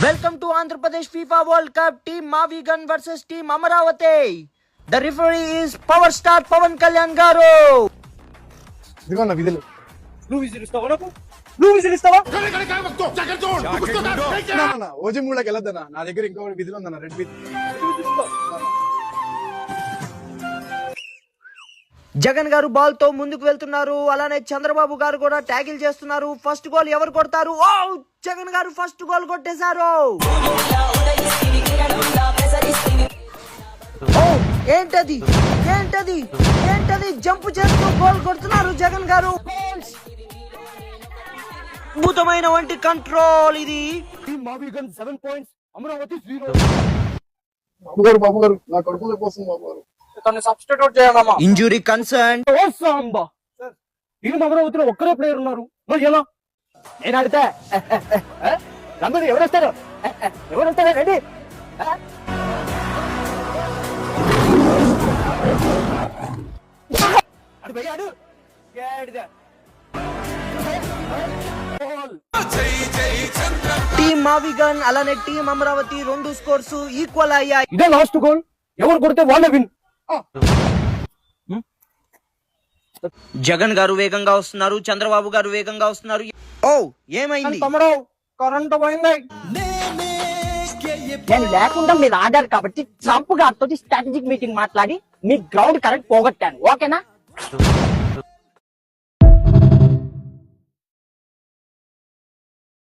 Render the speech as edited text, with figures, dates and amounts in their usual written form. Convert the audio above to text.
Welcome to Andhra Pradesh FIFA World Cup. Team Mavigan versus Team Amaravati. The referee is Power Star Pawan Kalyan garu. ఇదిగో నా విధులు. నువ్వు విసిరిస్తావా నాకు? నువ్వు విసిరిస్తావా? OG మూడకి వెళ్ళొద్దన్నా, నా దగ్గర ఇంకో విధులు ఉందన్న, రెడ్ విధి. జగన్ గారు బాల్ తో ముందుకు వెళ్తున్నారు. అలానే చంద్రబాబు గారు కూడా ట్యాకిల్ చేస్తున్నారు. ఫస్ట్ గోల్ ఎవరు కొడతారు? ఓ జగన్ గారు ఫస్ట్ గోల్ కొట్టేశారు. ఓ ఏంటది ఏంటది ఏంటది జంప్ చేస్తూ గోల్ కొడుతున్నారు జగన్ గారు. అద్భుతమైన వంటి కంట్రోల్ ఇది. మావిగన్ 7 పాయింట్స్, అమరావతి 0. బాబు గారు నా కడుపులో పోస్తుంది బాబు గారు. తను సబ్స్టిట్యూట్ చేయాలమ్మా. Injury concern. ఓ సాంబా టీం అమరావతిలో ఒక్కరే ప్లేయర్ ఉన్నారు, మరి ఎలా? నేను ఆడితే అందరూ ఎవరు వస్తారు రెడీ? అడు పోయాడు. టీమ్ మావిగన్ అలానే టీమ్ అమరావతి రెండు స్కోర్స్ ఈక్వల్ అయ్యాయి. ఇదే లాస్ట్ గోల్, ఎవరు కొడితే వాళ్ళే విన్. జగన్ గారు వేగంగా వస్తున్నారు, చంద్రబాబు గారు వేగంగా వస్తున్నారు. ఓ ఏమైంది? తమ్ముడు కరెంట్ పోయింది. నేను లేకుండా మీరు ఆడారు కాబట్టి ట్రంప్ గారితో స్ట్రాటజిక్ మీటింగ్ మాట్లాడి మీ గ్రౌండ్ కరెంట్ పోగొట్టాను. ఓకేనా?